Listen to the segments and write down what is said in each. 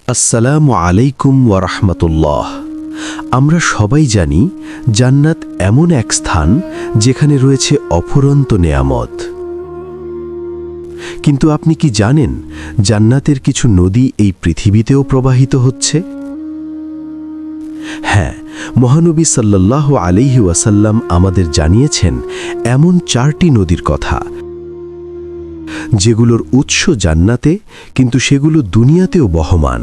আসসালামু আলাইকুম ওয়া রাহমাতুল্লাহ। আমরা সবাই জানি জান্নাত এমন এক স্থান যেখানে রয়েছে অফুরন্ত নেয়ামত। কিন্তু আপনি কি জানেন জান্নাতের কিছু নদী এই পৃথিবীতেও প্রবাহিত হচ্ছে? হ্যাঁ, মহানবী সাল্লাল্লাহু আলাইহি ওয়াসাল্লাম আমাদের জানিয়েছেন এমন 4টি নদীর কথা, যেগুলোর উৎস জান্নাতে, কিন্তু সেগুলো দুনিয়াতেও বহমান।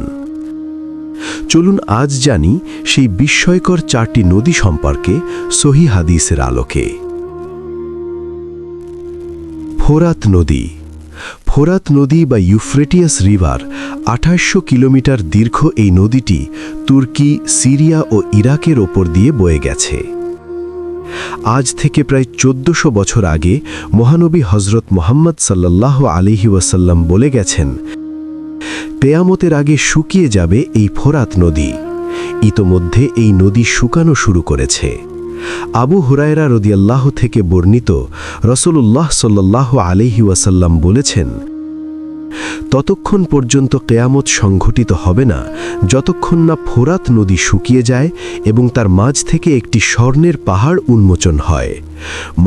চলুন আজ জানি সেই বিস্ময়কর 4টি নদী সম্পর্কে সহিহ হাদিসের আলোকে। ফোরাত নদী। ফোরাত নদী বা ইউফ্রেটিয়াস রিভার 2800 কিলোমিটার দীর্ঘ এই নদীটি তুর্কি, সিরিয়া ও ইরাকের ওপর দিয়ে বয়ে গেছে। আজ থেকে প্রায় 1400 বছর আগে মহানবী হযরত মুহাম্মদ সাল্লাল্লাহু আলাইহি ওয়াসাল্লাম বলে গেছেন, কিয়ামতের আগে শুকিয়ে যাবে এই ফোরাত নদী। ইতোমধ্যে এই নদী শুকানো শুরু করেছে। আবু হুরায়রা রাদিয়াল্লাহু থেকে বর্ণিত, রাসূলুল্লাহ সাল্লাল্লাহু আলাইহি ওয়াসাল্লাম বলেছেন, ততক্ষণ পর্যন্ত কিয়ামত সংঘটিত হবে না যতক্ষণ না ফোরাত নদী শুকিয়ে যায় এবং তার মাঝ থেকে একটি স্বর্ণের পাহাড় উন্মোচন হয়।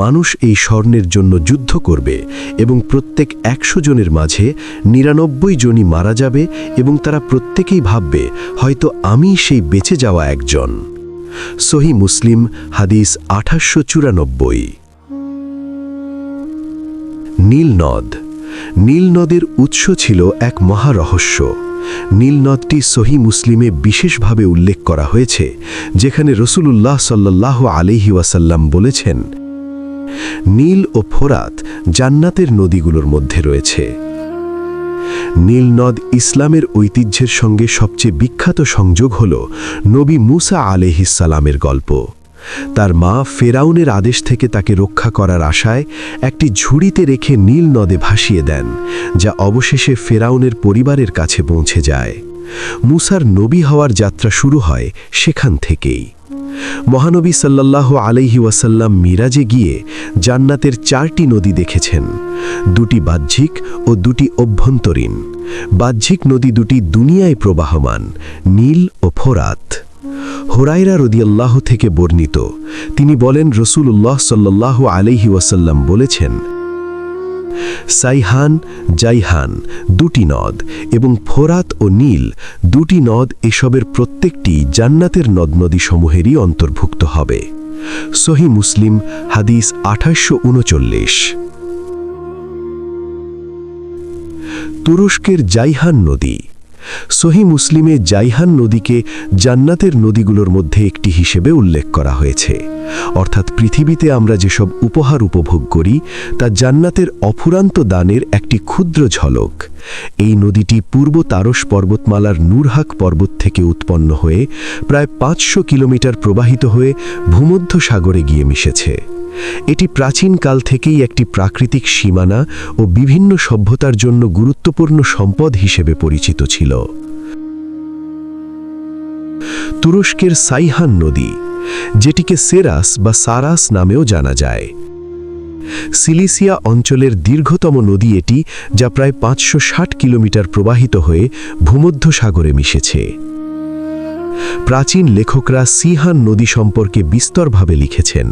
মানুষ এই স্বর্ণের জন্য যুদ্ধ করবে এবং প্রত্যেক 100 জনের মাঝে 99 জনই মারা যাবে এবং তারা প্রত্যেকেই ভাববে, হয়তো আমি সেই বেঁচে যাওয়া একজন। সহিহ মুসলিম হাদিস 2894। নীল নদ। নীল নদের উৎস ছিল এক মহারহস্য। নীল নদটি সহিহ মুসলিমে বিশেষভাবে উল্লেখ করা হয়েছে, যেখানে রাসূলুল্লাহ সাল্লাল্লাহু আলাইহি ওয়াসাল্লাম বলেছেন, নীল ও ফোরাত জান্নাতের নদীগুলোর মধ্যে রয়েছে। নীল নদ ইসলামের ঐতিহ্যের সঙ্গে সবচেয়ে বিখ্যাত সংযোগ হল নবী মুসা আলাইহিস সালামের গল্প। তার মা ফেরাউনের আদেশ থেকে তাকে রক্ষা করার আশায় একটি ঝুড়িতে রেখে নীল নদে ভাসিয়ে দেন, যা অবশেষে ফেরাউনের পরিবারের কাছে পৌঁছে যায়। মুসার নবী হওয়ার যাত্রা শুরু হয় সেখান থেকেই। মহানবী সাল্লাল্লাহু আলাইহি ওয়াসাল্লাম মিরাজে গিয়ে জান্নাতের 4টি নদী দেখেছেন, 2টি বাহ্যিক ও 2টি অভ্যন্তরীণ। বাহ্যিক নদী 2টি দুনিয়ায় প্রবাহমান, নীল ও ফোরাত। হুরায়রা রাদিয়াল্লাহু থেকে বর্ণিত, তিনি বলেন, রাসূলুল্লাহ সাল্লাল্লাহু আলাইহি ওয়াসাল্লাম বলেছেন, সাইহান, জাইহান 2টি নদ এবং ফোরাত ও নীল 2টি নদ, এসবের প্রত্যেকটি জান্নাতের নদ-নদী সমূহেরই অন্তর্ভুক্ত হবে। সহিহ মুসলিম হাদিস 2839। তুরস্কের জাইহান নদী। সহিহ মুসলিমে জাইহান নদীকে জান্নাতের নদীগুলোর মধ্যে একটি হিসেবে উল্লেখ করা হয়েছে। অর্থাৎ পৃথিবীতে আমরা যেসব উপহার উপভোগ করি তা জান্নাতের অফুরান্ত দানের একটি ক্ষুদ্র ঝলক। এই নদীটি পূর্ব তারস পর্বতমালার নুরহাক পর্বত থেকে উৎপন্ন হয়ে প্রায় 500 কিলোমিটার প্রবাহিত হয়ে ভূমধ্য সাগরে গিয়ে মিশেছে। এটি প্রাচীনকাল থেকেই একটি প্রাকৃতিক সীমানা ও বিভিন্ন সভ্যতার জন্য গুরুত্বপূর্ণ সম্পদ হিসেবে পরিচিত ছিল। তুরস্কের সাইহান নদী, যেটিকে সেরাস বা সারাস নামেও জানা যায়, সিলিসিয়া অঞ্চলের দীর্ঘতম নদী এটি, যা প্রায় 560 কিলোমিটার প্রবাহিত হয়ে ভূমধ্য সাগরে মিশেছে। প্রাচীন লেখকরা সিহান নদী সম্পর্কে বিস্তরভাবে লিখেছেন।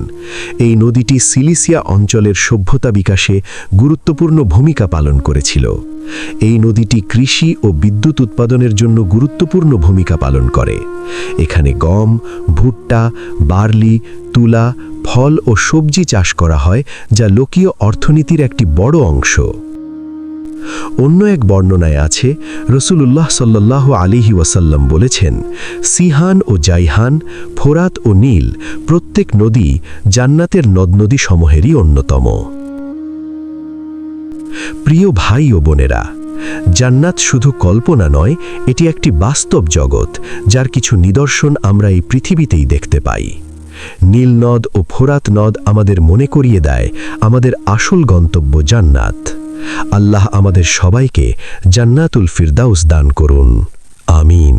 এই নদীটি সিলিসিয়া অঞ্চলের সভ্যতা বিকাশে গুরুত্বপূর্ণ ভূমিকা পালন করেছিল। এই নদীটি কৃষি ও বিদ্যুৎ উৎপাদনের জন্য গুরুত্বপূর্ণ ভূমিকা পালন করে। এখানে গম, ভুট্টা, বার্লি, তুলা, ফল ও সবজি চাষ করা হয়, যা লোকীয় অর্থনীতির একটি বড় অংশ। অন্য এক বর্ণনায় আছে, রাসূলুল্লাহ সাল্লাল্লাহু আলাইহি ওয়াসাল্লাম বলেছেন, সিহান ও জাইহান, ফোরাত ও নীল প্রত্যেক নদী জান্নাতের নদ-নদী সমূহেরই অন্যতম। প্রিয় ভাই ও বোনেরা, জান্নাত শুধু কল্পনা নয়, এটি একটি বাস্তব জগৎ, যার কিছু নিদর্শন আমরা এই পৃথিবীতেই দেখতে পাই। নীল নদ ও ফোরাত নদ আমাদের মনে করিয়ে দেয় আমাদের আসল গন্তব্য জান্নাত। আল্লাহ আমাদের সবাইকে জান্নাতুল ফিরদাউস দান করুন। আমিন।